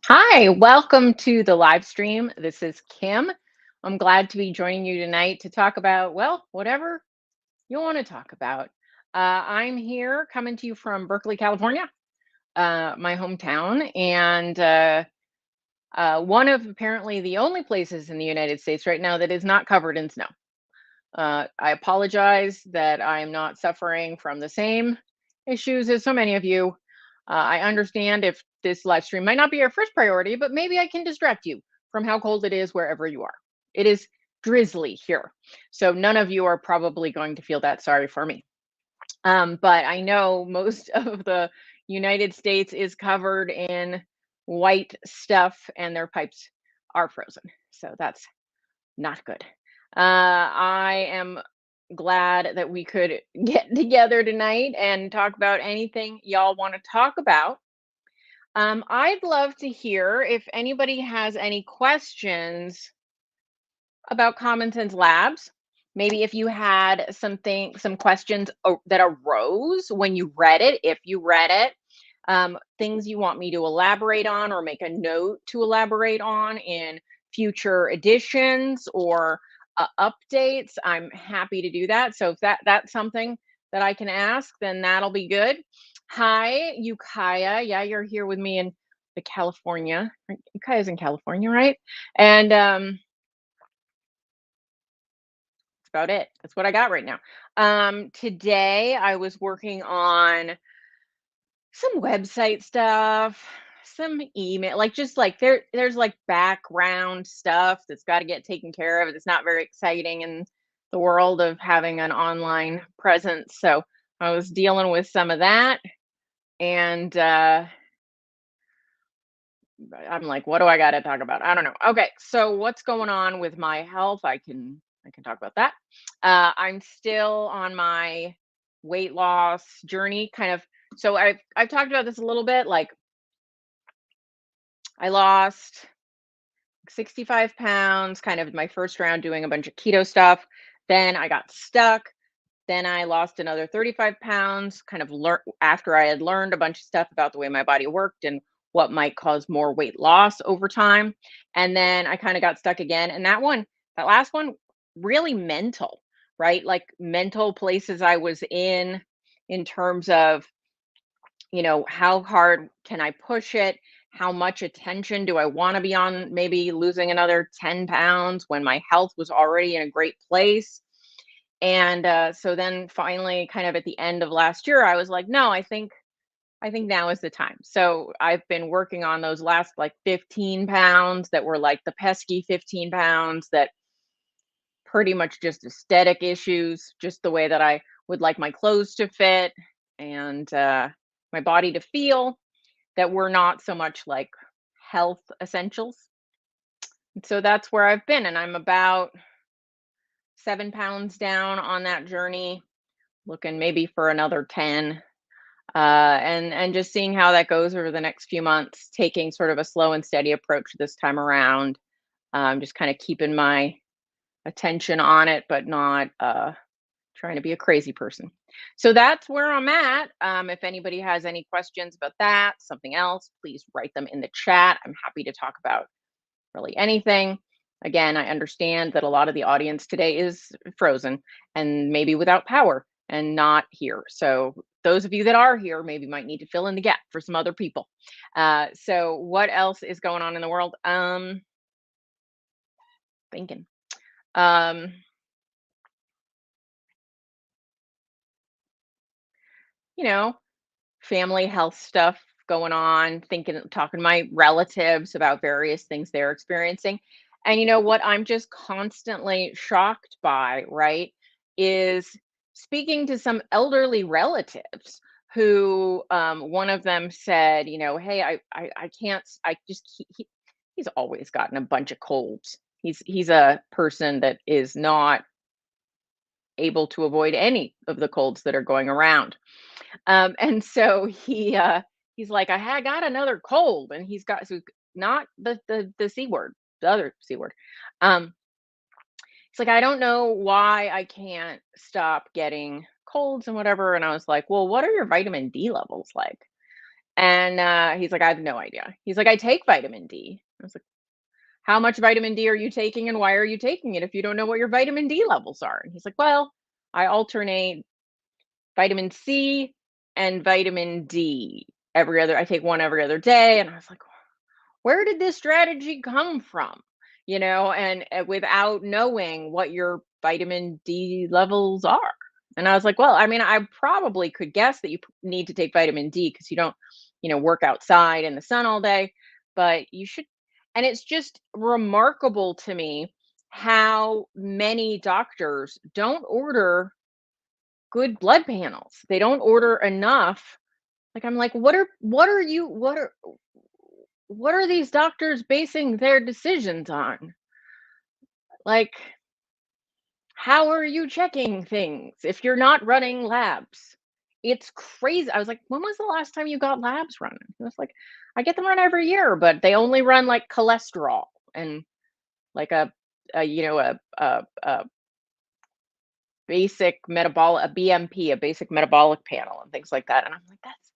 Hi, welcome to the live stream. This is Kim. I'm glad to be joining you tonight to talk about, well, whatever you want to talk about. I'm here coming to you from Berkeley, California, my hometown, and one of apparently the only places in the United States right now that is not covered in snow. I apologize that I'm not suffering from the same issues as so many of you. I understand if this live stream might not be your first priority, but maybe I can distract you from how cold it is wherever you are. It is drizzly here. So none of you are probably going to feel that sorry for me. But I know most of the United States is covered in white stuff and their pipes are frozen. So that's not good. I am glad that we could get together tonight and talk about anything y'all want to talk about. I'd love to hear if anybody has any questions about Common Sense Labs. Maybe if you had some questions that arose when you read it, if you read it, things you want me to elaborate on or make a note to elaborate on in future editions or updates. I'm happy to do that. So if that's something that I can ask, then that'll be good. Hi, Ukaya. Yeah, you're here with me in the California. Right? Ukaya's in California, right? And that's about it. That's what I got right now. Today I was working on some website stuff, some email, like just like there's like background stuff that's got to get taken care of. It's not very exciting in the world of having an online presence. So I was dealing with some of that and I'm like, what do I got to talk about? I don't know. Okay, so what's going on with my health? I can talk about that. I'm still on my weight loss journey, kind of. So I've talked about this a little bit. Like I lost 65 pounds, kind of my first round doing a bunch of keto stuff. Then I got stuck. Then I lost another 35 pounds, kind of after I had learned a bunch of stuff about the way my body worked and what might cause more weight loss over time. And then I kind of got stuck again. And that last one, really mental, right? Like mental places I was in terms of, how hard can I push it? How much attention do I want to be on maybe losing another 10 pounds when my health was already in a great place? And so then finally, kind of at the end of last year, I was like, no, I think now is the time. So I've been working on those last like 15 pounds that were like the pesky 15 pounds that pretty much just aesthetic issues, just the way that I would like my clothes to fit and my body to feel, that were not so much like health essentials. So that's where I've been. And I'm about 7 pounds down on that journey, looking maybe for another 10. And just seeing how that goes over the next few months, taking sort of a slow and steady approach this time around. Just kind of keeping my attention on it, but not trying to be a crazy person. So that's where I'm at. If anybody has any questions about that, something else, please write them in the chat. I'm happy to talk about really anything. Again, I understand that a lot of the audience today is frozen and maybe without power and not here. So those of you that are here maybe might need to fill in the gap for some other people. So what else is going on in the world? Thinking. Um, you know, family health stuff going on, thinking, talking to my relatives about various things they're experiencing. And you know what I'm just constantly shocked by, right? Is speaking to some elderly relatives who one of them said, hey, I can't, I just, he's always gotten a bunch of colds. He's a person that is not able to avoid any of the colds that are going around. And so he's like, got another cold, and he's got, so not the C word, the other C word. Um, it's like, I don't know why I can't stop getting colds and whatever. And I was like, well, what are your vitamin D levels like? And he's like, I have no idea. He's like, I take vitamin D. I was like, how much vitamin D are you taking and why are you taking it if you don't know what your vitamin D levels are? And he's like, well, I alternate vitamin C and vitamin D every other, I take one every other day. And I was like, where did this strategy come from? And without knowing what your vitamin D levels are. And I was like, well, I mean, I probably could guess that you need to take vitamin D because you don't, work outside in the sun all day, but you should. And it's just remarkable to me how many doctors don't order good blood panels. They don't order enough. Like I'm like, what are these doctors basing their decisions on? Like, how are you checking things if you're not running labs? It's crazy. I was like, when was the last time you got labs running? It was like, I get them run every year, but they only run like cholesterol and like a basic metabolic, a BMP, a basic metabolic panel and things like that. And I'm like, that's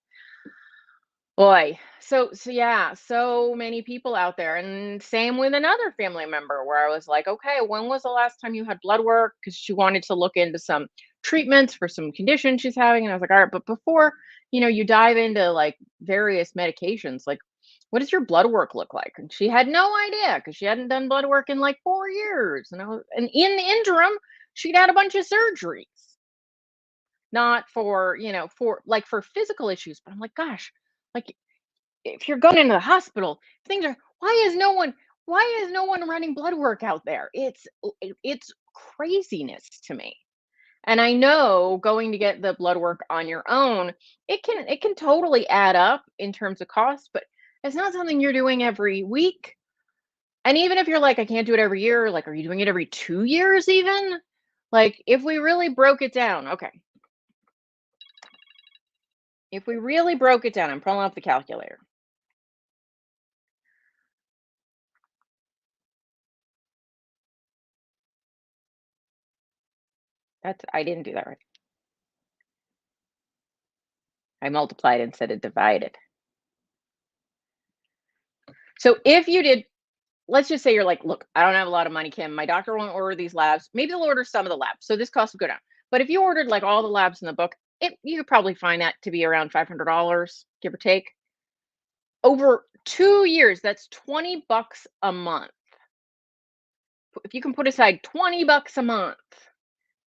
boy, so yeah, so many people out there, and same with another family member where I was like, okay, when was the last time you had blood work? Because she wanted to look into some treatments for some condition she's having, and I was like, all right, but before you dive into like various medications, like what does your blood work look like? And she had no idea because she hadn't done blood work in like 4 years, and in the interim, she'd had a bunch of surgeries, not for for physical issues, but I'm like, gosh. Like if you're going into the hospital, things are why is no one running blood work out there? It's craziness to me. And I know going to get the blood work on your own, it can totally add up in terms of cost, but it's not something you're doing every week. And even if you're like, I can't do it every year, like, are you doing it every 2 years even? Like, if we really broke it down, okay. If we really broke it down, I'm pulling up the calculator. I didn't do that right. I multiplied instead of divided. So if you did, let's just say you're like, look, I don't have a lot of money, Kim. My doctor won't order these labs. Maybe they'll order some of the labs. So this cost will go down. But if you ordered like all the labs in the book, you could probably find that to be around $500, give or take. Over 2 years, that's $20 a month. If you can put aside $20 a month,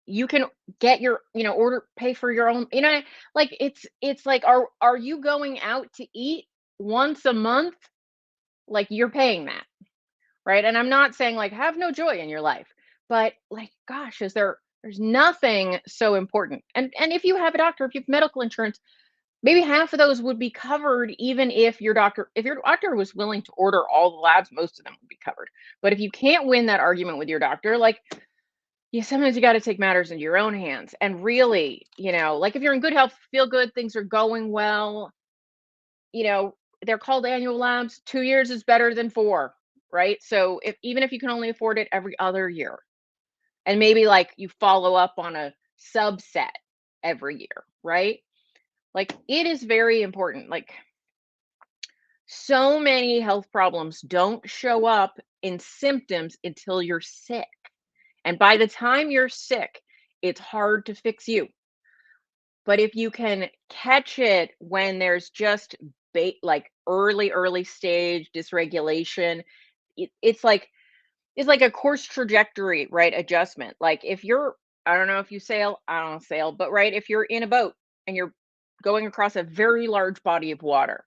you can get your, order, pay for your own, like it's like, are you going out to eat once a month? Like you're paying that. Right? And I'm not saying like have no joy in your life, but like gosh, there's nothing so important. And if you have a doctor, if you have medical insurance, maybe half of those would be covered even if your doctor was willing to order all the labs, most of them would be covered. But if you can't win that argument with your doctor, like yeah, sometimes you got to take matters into your own hands and really, like if you're in good health, feel good, things are going well, you know, they're called annual labs. 2 years is better than four, right? So even if you can only afford it every other year, and maybe like you follow up on a subset every year, right? Like it is very important. Like so many health problems don't show up in symptoms until you're sick. And by the time you're sick, it's hard to fix you. But if you can catch it when there's just like early stage dysregulation, it's like a course trajectory, right? Adjustment. Like if you're, I don't know if you sail, I don't sail, but right, if you're in a boat and you're going across a very large body of water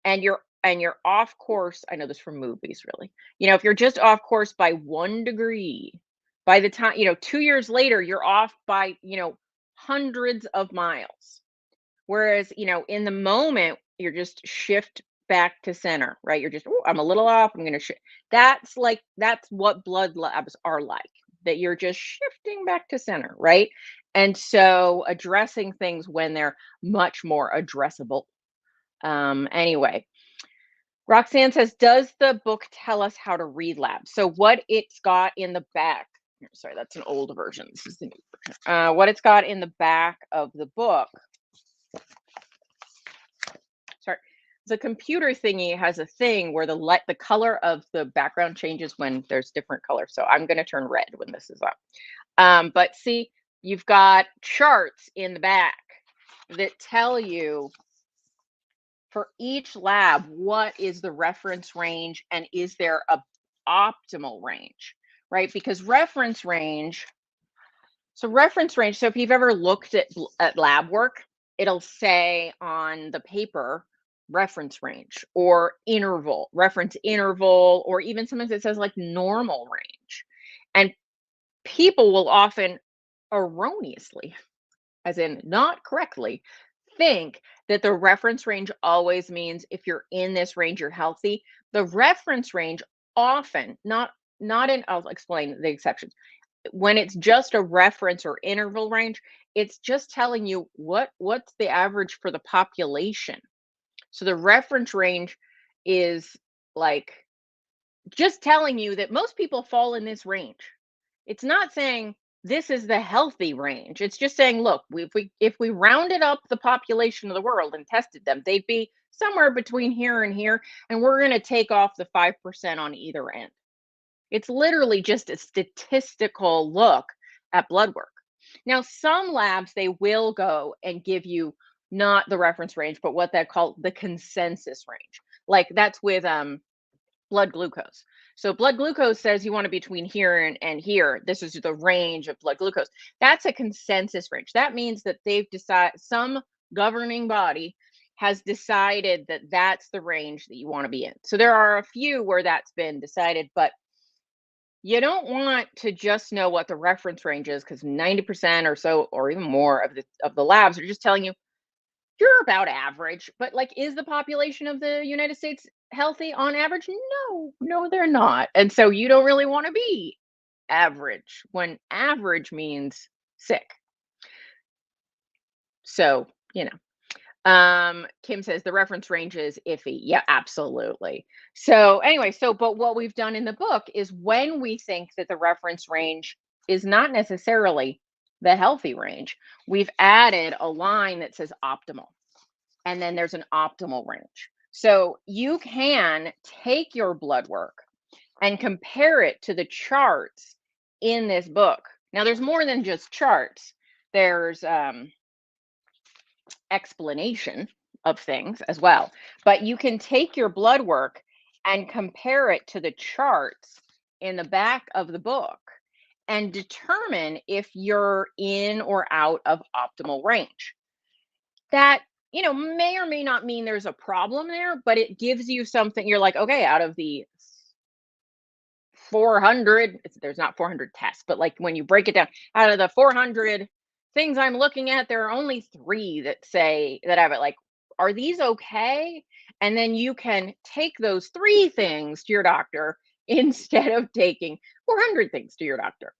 and you're off course, I know this from movies really. If you're just off course by 1 degree, by the time, 2 years later, you're off by, hundreds of miles. Whereas, in the moment, you're just shift back to center, right? You're just, "Ooh, I'm a little off. I'm going to shift." That's what blood labs are like, that you're just shifting back to center, right? And so addressing things when they're much more addressable. Anyway, Roxanne says, does the book tell us how to read labs? So what it's got in the back, sorry, that's an old version. This is the new version. What it's got in the back of the book, sorry, the computer thingy has a thing where the color of the background changes when there's different colors. So I'm going to turn red when this is up. But see, you've got charts in the back that tell you for each lab what is the reference range and is there a optimal range, right? Because reference range, so if you've ever looked at lab work, it'll say on the paper reference range or interval, reference interval, or even sometimes it says like normal range. And people will often erroneously, as in not correctly, think that the reference range always means if you're in this range, you're healthy. The reference range often, not in, I'll explain the exceptions. When it's just a reference or interval range, it's just telling you what's the average for the population. So the reference range is like just telling you that most people fall in this range. It's not saying this is the healthy range. It's just saying, look, if we rounded up the population of the world and tested them, they'd be somewhere between here and here, and we're going to take off the 5% on either end. It's literally just a statistical look at blood work. Now, some labs they will go and give you not the reference range, but what they call the consensus range. Like that's with blood glucose. So blood glucose says you want to be between here and here. This is the range of blood glucose. That's a consensus range. That means that they've decided, some governing body has decided that that's the range that you want to be in. So there are a few where that's been decided, but you don't want to just know what the reference range is because 90% or so, or even more of the labs are just telling you you're about average. But like, is the population of the United States healthy on average? No, no, they're not. And so you don't really want to be average when average means sick. So, Kim says the reference range is iffy. Yeah, absolutely. So anyway, but what we've done in the book is when we think that the reference range is not necessarily the healthy range, we've added a line that says optimal. And then there's an optimal range. So you can take your blood work and compare it to the charts in this book. Now there's more than just charts. There's explanation of things as well. But you can take your blood work and compare it to the charts in the back of the book and determine if you're in or out of optimal range. That, may or may not mean there's a problem there, but it gives you something. You're like, okay, out of the 400, there's not 400 tests, but like when you break it down, out of the 400 things I'm looking at, there are only 3 that say that I have it. Like, are these okay? And then you can take those 3 things to your doctor instead of taking 400 things to your doctor,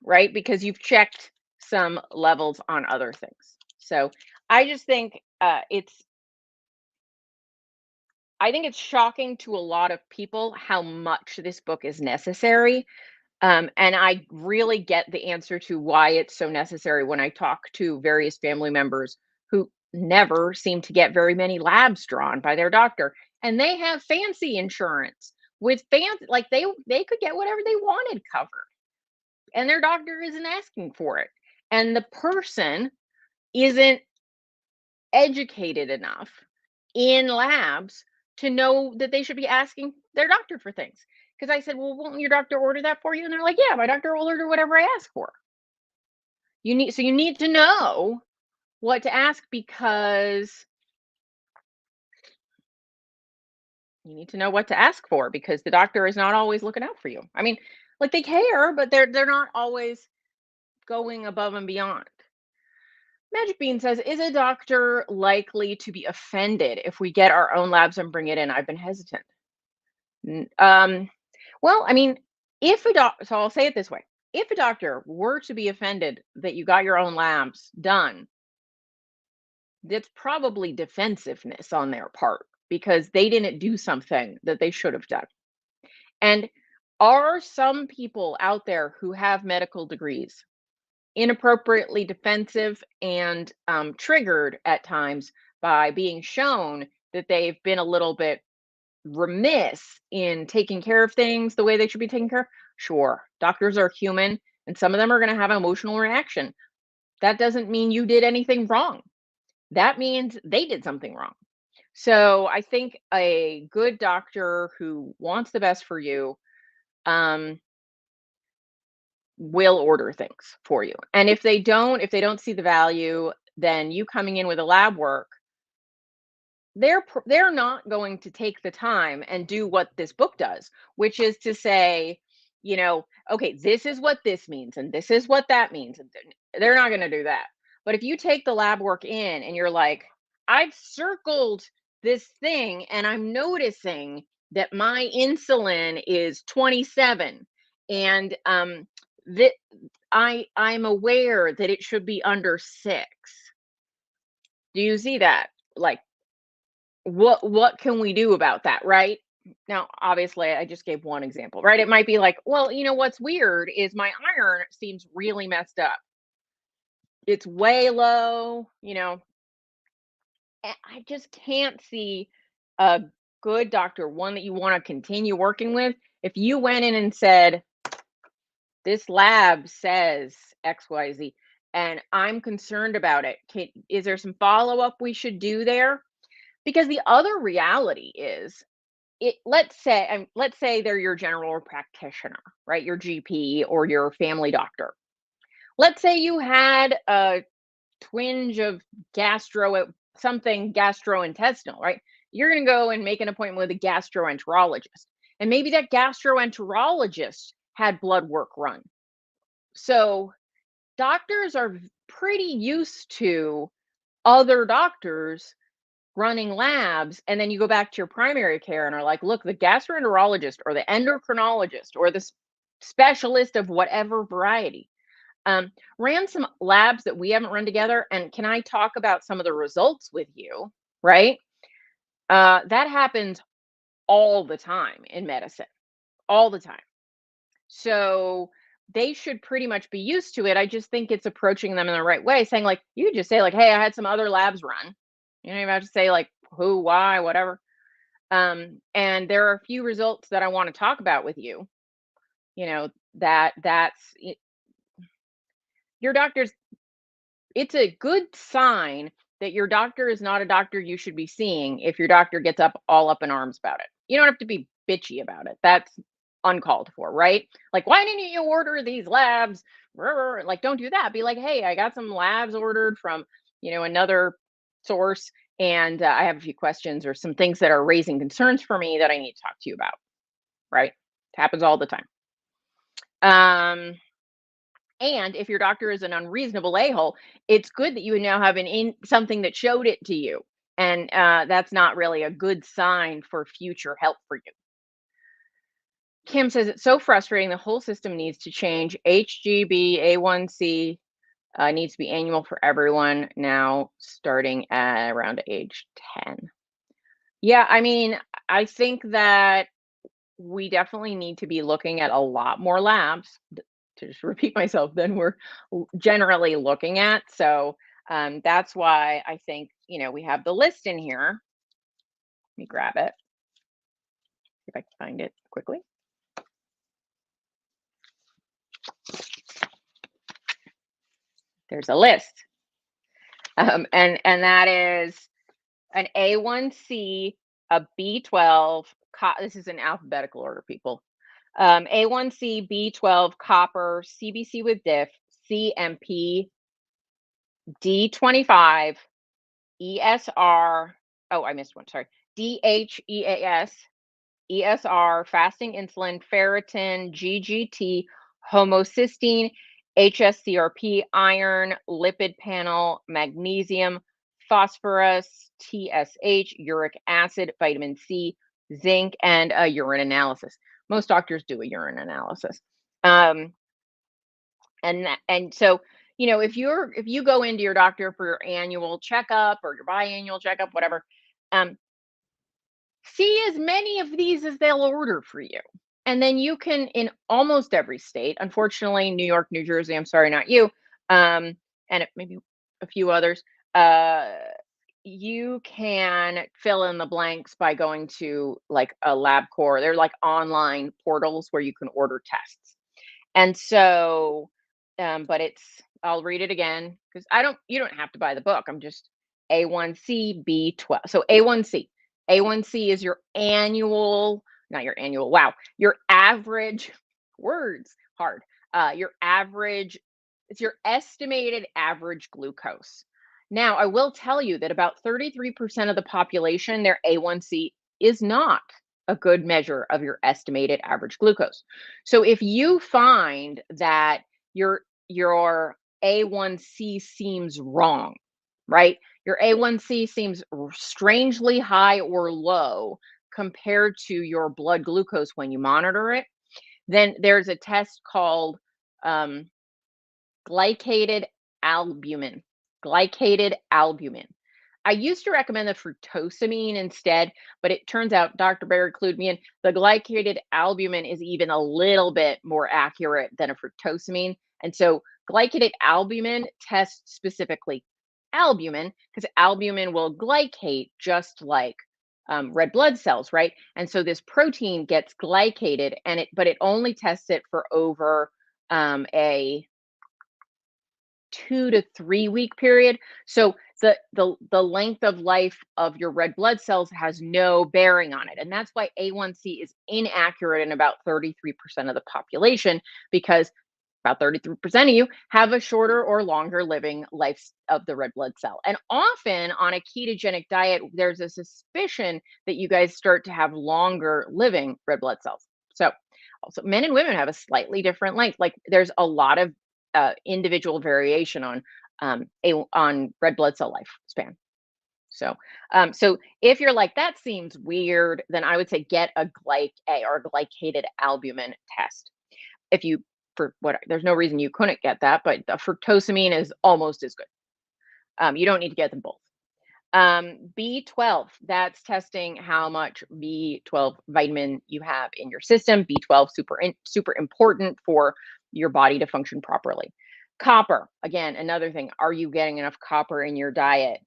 right? Because you've checked some levels on other things. So I just think I think it's shocking to a lot of people how much this book is necessary. And I really get the answer to why it's so necessary when I talk to various family members who never seem to get very many labs drawn by their doctor. And they have fancy insurance with like they could get whatever they wanted covered. And their doctor isn't asking for it. And the person isn't educated enough in labs to know that they should be asking their doctor for things. Because I said, well, won't your doctor order that for you? And they're like, yeah, my doctor will order whatever I ask for. You need to know what to ask because you need to know what to ask for because the doctor is not always looking out for you. I mean, like they care, but they're not always going above and beyond. Magic Bean says, is a doctor likely to be offended if we get our own labs and bring it in? I've been hesitant. Well, I mean, so I'll say it this way. If a doctor were to be offended that you got your own labs done, that's probably defensiveness on their part because they didn't do something that they should have done. And are some people out there who have medical degrees inappropriately defensive and triggered at times by being shown that they've been a little bit remiss in taking care of things the way they should be taken care of? Sure, doctors are human and some of them are going to have an emotional reaction. That doesn't mean you did anything wrong. That means they did something wrong. So I think a good doctor who wants the best for you um, will order things for you. And if they don't see the value, then you coming in with a lab work, they're not going to take the time and do what this book does, which is to say, okay, this is what this means and this is what that means. And they're not going to do that. But if you take the lab work in and you're like, I've circled this thing and I'm noticing that my insulin is 27 and that I'm aware that it should be under 6. Do you see that? Like, what can we do about that, right? Now, obviously, I just gave one example, right? It might be like, well, what's weird is my iron seems really messed up. It's way low, I just can't see a good doctor, one that you want to continue working with. If you went in and said, this lab says XYZ, and I'm concerned about it, is there some follow up we should do there? Because the other reality is, let's say they're your general practitioner, right? Your GP or your family doctor. Let's say you had a twinge of something gastrointestinal, right? You're going to go and make an appointment with a gastroenterologist. And maybe that gastroenterologist had blood work run. So doctors are pretty used to other doctors running labs, and then you go back to your primary care and are like, look, the gastroenterologist or the endocrinologist or the specialist of whatever variety ran some labs that we haven't run together, and can I talk about some of the results with you, right? That happens all the time in medicine, all the time. So they should pretty much be used to it. I just think it's approaching them in the right way, saying like, you could just say like, hey, I had some other labs run. You don't even have to say like who, why, whatever. And there are a few results that I want to talk about with you. Your doctor's it's a good sign that your doctor is not a doctor you should be seeing if your doctor gets all up in arms about it. You don't have to be bitchy about it. That's uncalled for, right? Like, why didn't you order these labs? Like, don't do that. Be like, hey, I got some labs ordered from, another source, and I have a few questions or some things that are raising concerns for me that I need to talk to you about, right? It happens all the time. And if your doctor is an unreasonable a-hole, it's good that you now have something that showed it to you. And that's not really a good sign for future help for you. Kim says it's so frustrating. The whole system needs to change. HGB-A1C needs to be annual for everyone now, starting at around age 10. Yeah, I mean, I think that we definitely need to be looking at a lot more labs, to just repeat myself, than we're generally looking at. So that's why I think, we have the list in here. Let me grab it, if I can find it quickly. There's a list. And that is an A1C, a B12, this is in alphabetical order, people. A1C, B12, copper, CBC with diff, CMP, D25, ESR. Oh, I missed one. Sorry. DHEAS, ESR, fasting insulin, ferritin, GGT, homocysteine, HSCRP, iron, lipid panel, magnesium, phosphorus, TSH, uric acid, vitamin C, zinc, and a urine analysis. Most doctors do a urine analysis. And so, if you go into your doctor for your annual checkup or your biannual checkup, whatever, see as many of these as they'll order for you. And then you can, in almost every state, unfortunately, New York, New Jersey, I'm sorry, not you, and maybe a few others, you can fill in the blanks by going to like a LabCorp. They're like online portals where you can order tests. And so, but it's, I'll read it again because you don't have to buy the book. I'm just A1C, B12. So A1C is your annual, not your annual, wow, your average, words, hard. Your average, it's your estimated average glucose. Now, I will tell you that about 33% of the population, their A1C is not a good measure of your estimated average glucose. So if you find that your A1C seems wrong, right? Your A1C seems strangely high or low compared to your blood glucose when you monitor it, then there's a test called um, glycated albumin. Glycated albumin. I used to recommend the fructosamine instead, but it turns out Dr. Barry clued me in. The glycated albumin is even a little bit more accurate than a fructosamine. And so glycated albumin tests specifically albumin because albumin will glycate just like red blood cells, right? And so this protein gets glycated, but it only tests it for over a 2 to 3 week period. So the length of life of your red blood cells has no bearing on it. And that's why A1C is inaccurate in about 33% of the population, because about 33% of you have a shorter or longer living life of the red blood cell. And often on a ketogenic diet, there's a suspicion that you guys start to have longer living red blood cells. So also men and women have a slightly different length. Like there's a lot of individual variation on red blood cell lifespan. So if you're like that seems weird, then I would say get a glycated albumin test. If you for what there's no reason you couldn't get that, but the fructosamine is almost as good. You don't need to get them both. B12, that's testing how much B12 vitamin you have in your system. B12 super important for your body to function properly. Copper, again, another thing. Are you getting enough copper in your diet?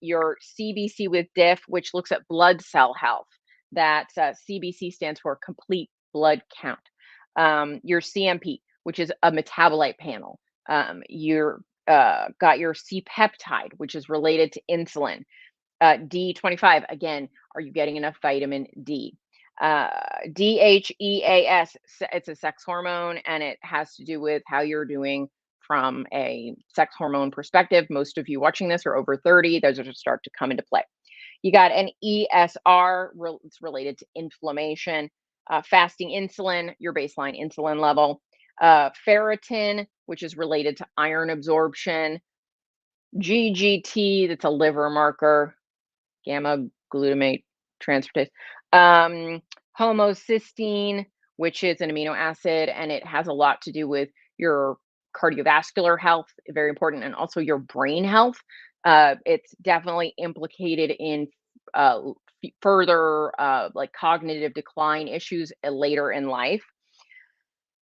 Your CBC with diff, which looks at blood cell health. That CBC stands for complete blood count. Your CMP, which is a metabolite panel. Your got your C peptide, which is related to insulin. D25, again, are you getting enough vitamin D? DHEAS, it's a sex hormone and it has to do with how you're doing from a sex hormone perspective. Most of you watching this are over 30. Those are to start to come into play. You got an ESR, it's related to inflammation, fasting insulin, your baseline insulin level, ferritin, which is related to iron absorption, GGT, that's a liver marker, gamma glutamate transferase, homocysteine, which is an amino acid, and it has a lot to do with your cardiovascular health, very important, and also your brain health. It's definitely implicated in further like cognitive decline issues later in life.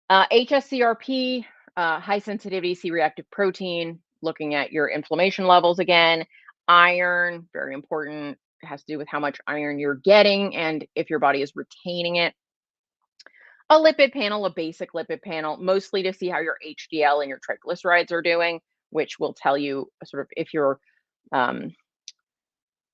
HSCRP, high sensitivity C reactive protein, looking at your inflammation levels again. Iron, very important. It has to do with how much iron you're getting and if your body is retaining it. A lipid panel, a basic lipid panel, mostly to see how your HDL and your triglycerides are doing, which will tell you sort of um,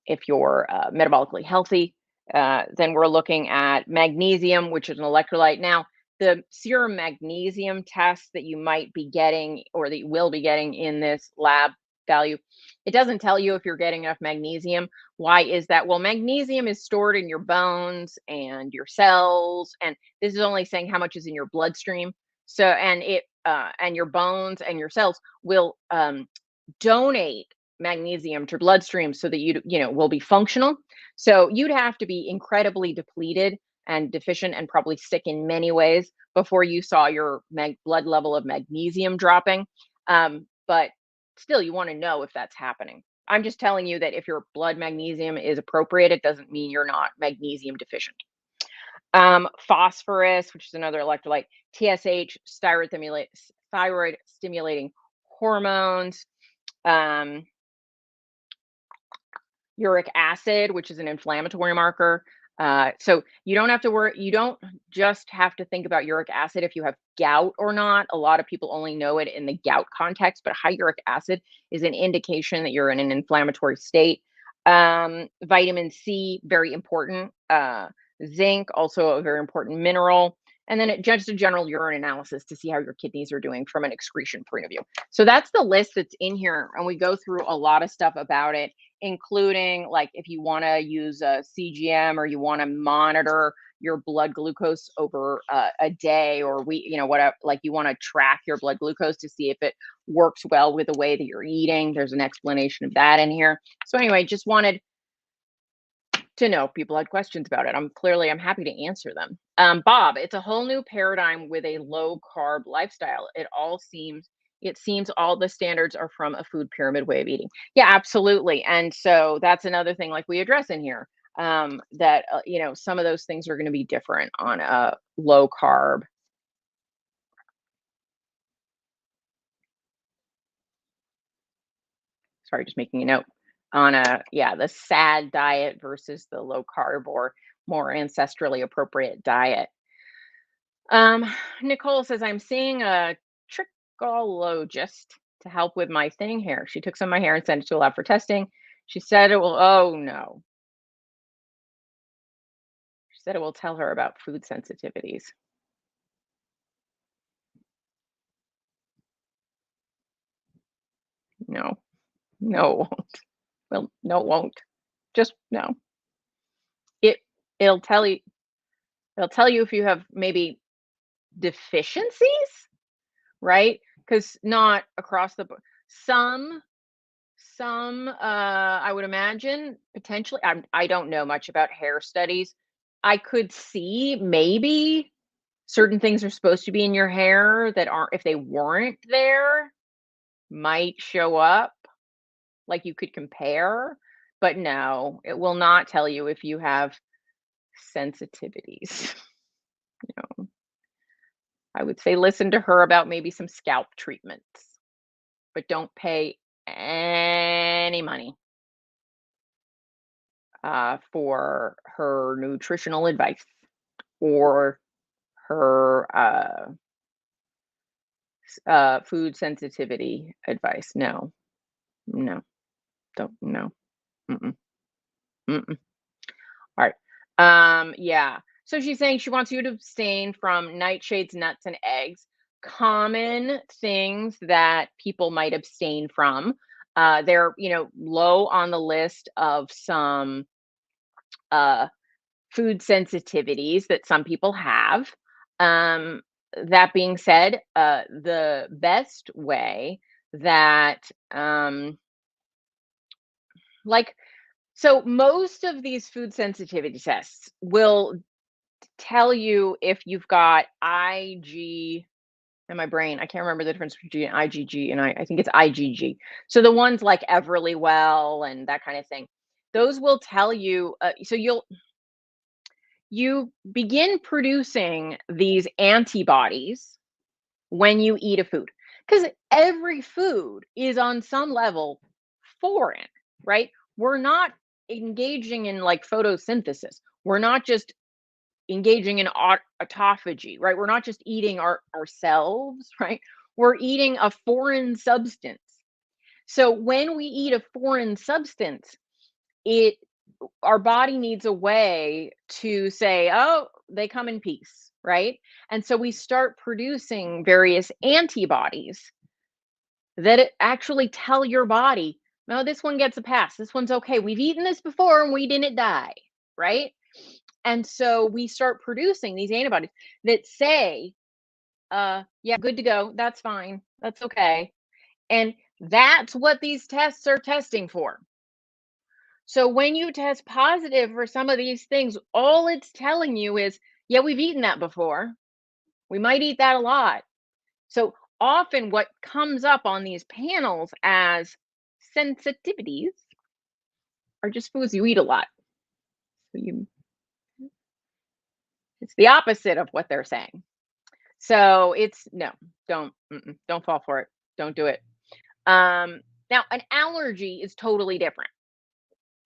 if you're metabolically healthy. Then we're looking at magnesium, which is an electrolyte. Now, the serum magnesium test that you might be getting or that you will be getting in this lab value, it doesn't tell you if you're getting enough magnesium. Why is that? Well, magnesium is stored in your bones and your cells, and this is only saying how much is in your bloodstream. So, and your bones and your cells will donate magnesium to bloodstream so that you will be functional. So you'd have to be incredibly depleted and deficient and probably sick in many ways before you saw your blood level of magnesium dropping. But still, you want to know if that's happening. I'm just telling you that if your blood magnesium is appropriate, it doesn't mean you're not magnesium deficient. Phosphorus, which is another electrolyte, TSH, thyroid stimulating hormones. Um, uric acid, which is an inflammatory marker. So you don't have to worry. You don't just have to think about uric acid if you have gout or not. A lot of people only know it in the gout context, but high uric acid is an indication that you're in an inflammatory state. Vitamin C, very important. Zinc, also a very important mineral. And then just a general urine analysis to see how your kidneys are doing from an excretion point of view. So that's the list that's in here. And we go through a lot of stuff about it, including like if you want to use a CGM or you want to monitor your blood glucose over a day or week, whatever, like you want to track your blood glucose to see if it works well with the way that you're eating. There's an explanation of that in here. So anyway, just wanted to know if people had questions about it. I'm happy to answer them. Bob, it's a whole new paradigm with a low carb lifestyle. It seems all the standards are from a food pyramid way of eating. Yeah, absolutely. And so that's another thing like we address in here. That some of those things are going to be different on a low carb. Sorry, just making a note on the sad diet versus the low carb or more ancestrally appropriate diet. Um, Nicole says, I'm seeing a trichologist to help with my thinning hair. She took some of my hair and sent it to a lab for testing. She said it will, oh no. She said it will tell her about food sensitivities. No, no, it won't. Well, no, it won't. Just no. It it'll tell you it'll tell you if you have maybe deficiencies, right? Because not across the board. Some, I would imagine potentially. I don't know much about hair studies. I could see maybe certain things are supposed to be in your hair that aren't, if they weren't there, might show up. Like you could compare, but no, it will not tell you if you have sensitivities. I would say listen to her about maybe some scalp treatments, but don't pay any money for her nutritional advice or her food sensitivity advice. No, no, don't, no. Mm-mm, mm-mm. All right. Yeah. So she's saying she wants you to abstain from nightshades, nuts, and eggs. Common things that people might abstain from. They're, low on the list of some uh, food sensitivities that some people have. Um, that being said, the best way that, like, so most of these food sensitivity tests will tell you if you've got IG in my brain. I can't remember the difference between IgG and I think it's IgG. So the ones like Everly Well and that kind of thing, those will tell you. So you begin producing these antibodies when you eat a food because every food is on some level foreign, right? We're not engaging in like photosynthesis. We're not just engaging in autophagy, right? We're not just eating ourselves, right? We're eating a foreign substance. So when we eat a foreign substance, it our body needs a way to say, oh, they come in peace, right? And so we start producing various antibodies that actually tell your body, no, this one gets a pass. This one's okay. We've eaten this before and we didn't die, right? And so we start producing these antibodies that say, yeah, good to go. That's fine. That's okay. And that's what these tests are testing for. So when you test positive for some of these things, all it's telling you is, yeah, we've eaten that before. We might eat that a lot. So often what comes up on these panels as sensitivities are just foods you eat a lot. So it's the opposite of what they're saying. So it's no, don't fall for it. Don't do it. Now an allergy is totally different.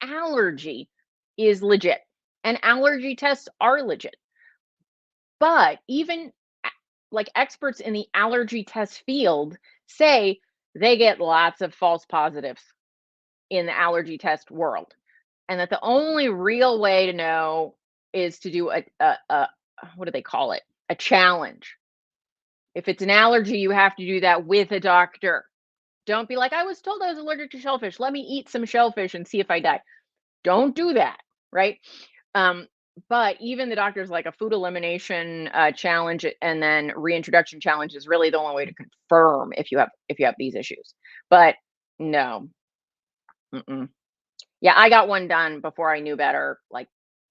allergy is legit, and allergy tests are legit. But even like experts in the allergy test field say they get lots of false positives in the allergy test world, and that the only real way to know is to do a what do they call it? A challenge. If it's an allergy, you have to do that with a doctor. Don't be like, I was told I was allergic to shellfish. Let me eat some shellfish and see if I die. Don't do that, right? Um, but even the doctors like a food elimination challenge and then reintroduction challenge is really the only way to confirm if you have these issues. But no, mm-mm. Yeah, I got one done before I knew better, like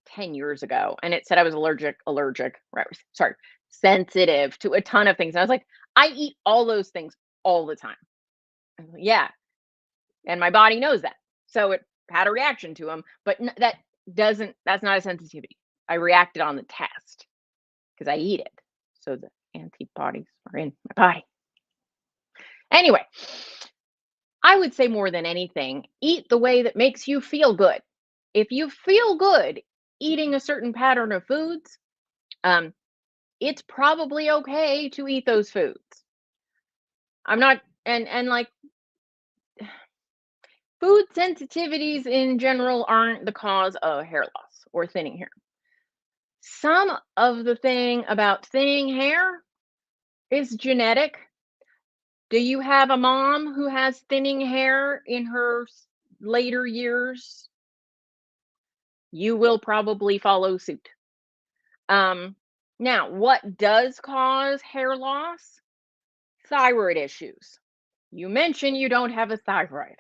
10 years ago, and it said I was right, sorry, sensitive to a ton of things. And I was like, I eat all those things all the time. I was like, yeah, and my body knows that. So it had a reaction to them, but that's not a sensitivity. I reacted on the test because I eat it. So the antibodies are in my body. Anyway, I would say more than anything, eat the way that makes you feel good. If you feel good eating a certain pattern of foods, um, it's probably okay to eat those foods. I'm not and like food sensitivities in general aren't the cause of hair loss or thinning hair. Some of the thing about thinning hair is genetic. Do you have a mom who has thinning hair in her later years? You will probably follow suit. Um, Now, what does cause hair loss? Thyroid issues. You mentioned you don't have a thyroid.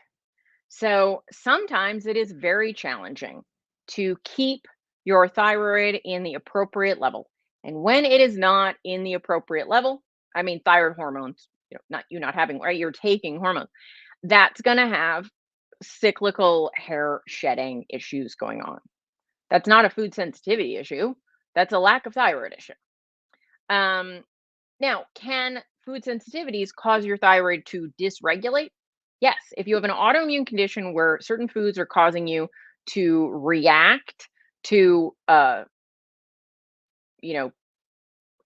So sometimes it is very challenging to keep your thyroid in the appropriate level. And when it is not in the appropriate level, I mean thyroid hormones, not you not having, right? You're taking hormones. That's going to have cyclical hair shedding issues going on. That's not a food sensitivity issue. That's a lack of thyroid issue. Um, Now, can food sensitivities cause your thyroid to dysregulate? Yes. If you have an autoimmune condition where certain foods are causing you to react to, you know,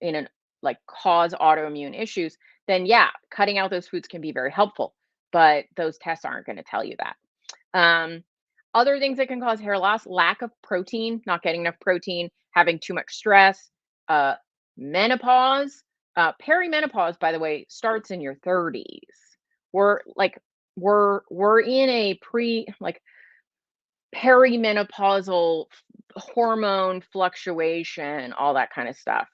in an like cause autoimmune issues, then yeah, cutting out those foods can be very helpful. But those tests aren't going to tell you that. Um, Other things that can cause hair loss: lack of protein, not getting enough protein, having too much stress, uh, menopause. Perimenopause, by the way, starts in your 30s. We're like we're in a perimenopausal hormone fluctuation, all that kind of stuff.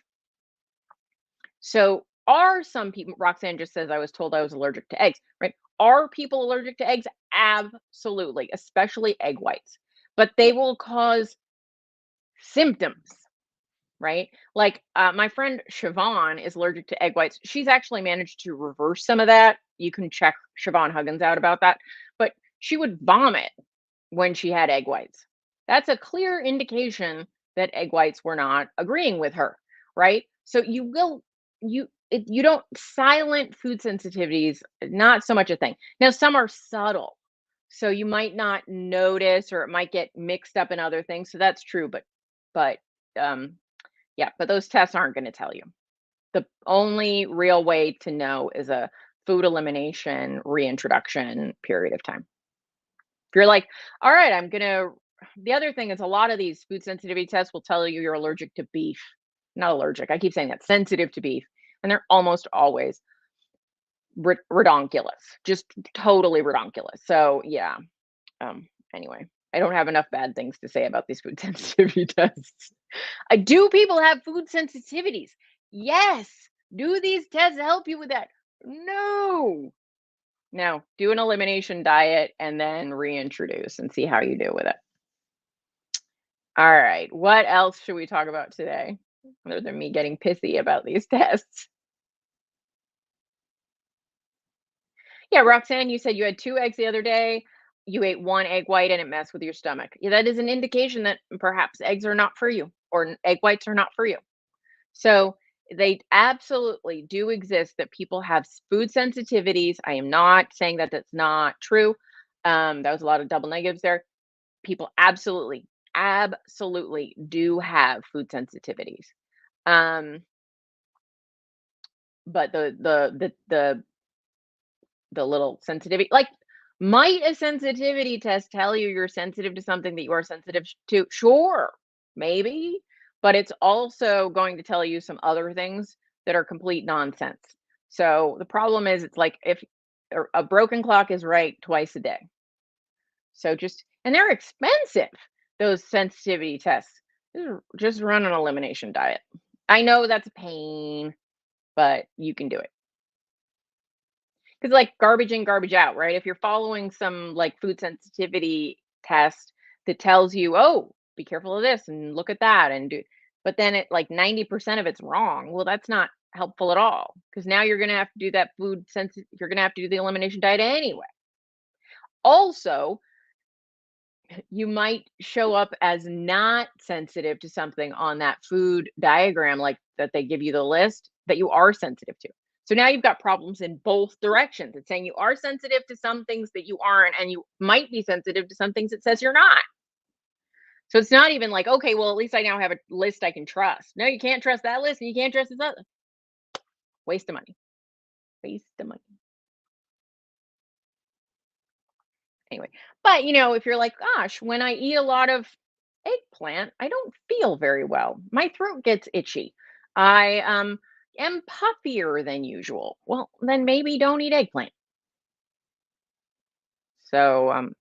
So, are some people, Roxanne just says, I was told I was allergic to eggs, right? Are people allergic to eggs? Absolutely, especially egg whites. But they will cause symptoms, right? Like my friend Siobhan is allergic to egg whites. She's actually managed to reverse some of that. You can check Siobhan Huggins out about that. But she would vomit when she had egg whites. That's a clear indication that egg whites were not agreeing with her, right? So you don't silent food sensitivities, not so much a thing. Now some are subtle. So you might not notice or it might get mixed up in other things. So that's true, but um yeah, but those tests aren't going to tell you. The only real way to know is a food elimination reintroduction period of time. If you're like, all right, the other thing is a lot of these food sensitivity tests will tell you you're allergic to beef. Not allergic. I keep saying that, sensitive to beef. And they're almost always redonkulous, just totally redonkulous. So, yeah. Anyway, I don't have enough bad things to say about these food sensitivity tests. Do people have food sensitivities? Yes. Do these tests help you with that? No. No, do an elimination diet and then reintroduce and see how you do with it. All right. What else should we talk about today other than me getting pissy about these tests? Yeah, Roxanne, you said you had 2 eggs the other day. You ate 1 egg white and it messed with your stomach. Yeah, that is an indication that perhaps eggs are not for you or egg whites are not for you. So they absolutely do exist that people have food sensitivities. I am not saying that that's not true. That was a lot of double negatives there. people absolutely do have food sensitivities. Um, but the little sensitivity, like, might a sensitivity test tell you you're sensitive to something that you are sensitive to? Sure, maybe, but it's also going to tell you some other things that are complete nonsense. So the problem is, it's like if a broken clock is right twice a day. So and they're expensive, those sensitivity tests. Just run an elimination diet. I know that's a pain, but you can do it. Because, like, garbage in, garbage out, right? If you're following some, like, food sensitivity test that tells you, "Oh, be careful of this and look at that and do," but then it, like, 90% of it's wrong, well, that's not helpful at all. Because now you're gonna have to do that you're gonna have to do the elimination diet anyway. Also, you might show up as not sensitive to something on that food diagram, like, that they give you the list that you are sensitive to. So now you've got problems in both directions. It's saying you are sensitive to some things that you aren't, and you might be sensitive to some things it says you're not. So it's not even like, okay, well, at least I now have a list I can trust. No, you can't trust that list and you can't trust this other. Waste of money. Waste of money. Anyway, but, if you're like, gosh, when I eat a lot of eggplant, I don't feel very well. My throat gets itchy. I am puffier than usual. Well, then maybe don't eat eggplant. So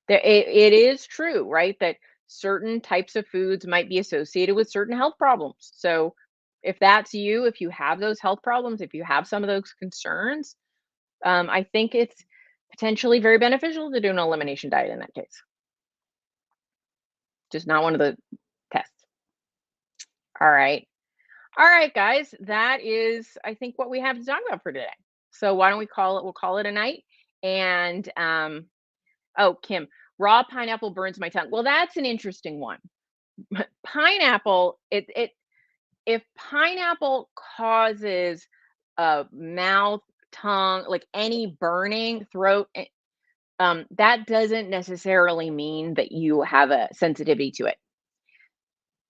it is true, right, that certain types of foods might be associated with certain health problems. So if that's you, if you have those health problems, if you have some of those concerns, I think it's potentially very beneficial to do an elimination diet in that case. Just not one of the tests. All right. All right, guys. That is, I think, what we have to talk about for today. So why don't we'll call it a night. And oh, Kim, raw pineapple burns my tongue. Well, that's an interesting one. Pineapple, if pineapple causes mouth, tongue, like any burning, throat, that doesn't necessarily mean that you have a sensitivity to it.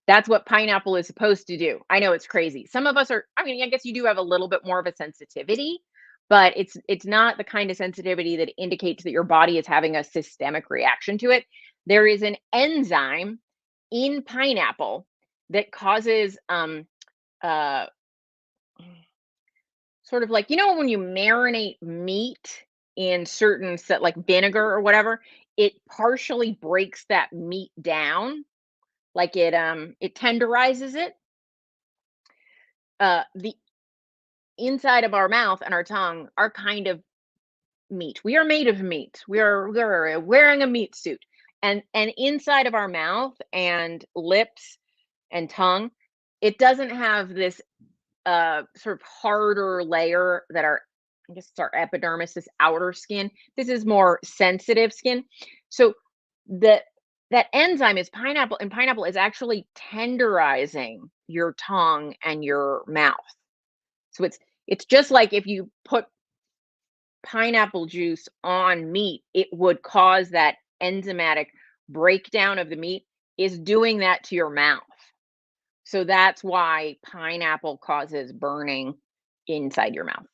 That's what pineapple is supposed to do. I know it's crazy. Some of us are, I mean, I guess you do have a little bit more of a sensitivity, but it's not the kind of sensitivity that indicates that your body is having a systemic reaction to it. There is an enzyme in pineapple that causes uh sort of like, when you marinate meat in certain set, like vinegar or whatever, it partially breaks that meat down, like it tenderizes it. The inside of our mouth and our tongue are kind of meat. We are made of meat. We are wearing a meat suit. And inside of our mouth and lips and tongue, it doesn't have this sort of harder layer that our, I guess it's our epidermis, this outer skin. This is more sensitive skin. So the that enzyme is pineapple, and pineapple is actually tenderizing your tongue and your mouth. So it's just like if you put pineapple juice on meat, it would cause that enzymatic breakdown of the meat, is doing that to your mouth. So that's why pineapple causes burning inside your mouth.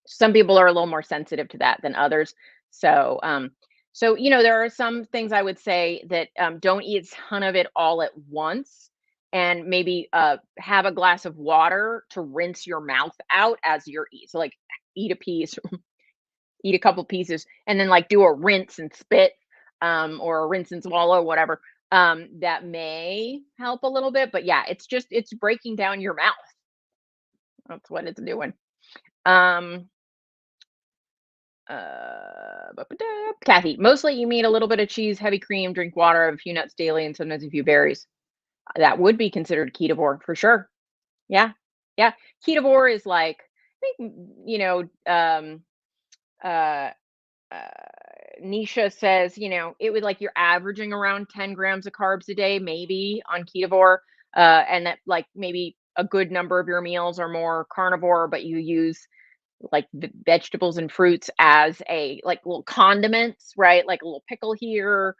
Some people are a little more sensitive to that than others. So, there are some things I would say that don't eat a ton of it all at once, and maybe have a glass of water to rinse your mouth out as you're eat. So, like, eat a piece, eat a couple pieces, and then, like, do a rinse and spit, or a rinse and swallow, whatever. That may help a little bit, but yeah, it's breaking down your mouth. That's what it's doing. Um, Kathy, mostly you eat a little bit of cheese, heavy cream, drink water, a few nuts daily, and sometimes a few berries. That would be considered ketovore for sure. Yeah, yeah. Ketovore is like, I think, uh, uh, Nisha says, it would, like, you're averaging around 10 grams of carbs a day, maybe on ketovore, and that, like, maybe a good number of your meals are more carnivore, but you use, like, vegetables and fruits as a, like, little condiments, right? Like a little pickle here,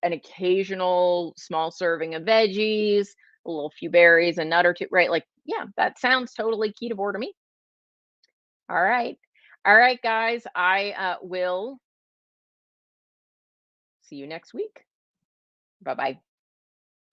an occasional small serving of veggies, a little few berries, a nut or two, right? Like, yeah, that sounds totally ketovore to me. All right. All right, guys. I will see you next week. Bye bye.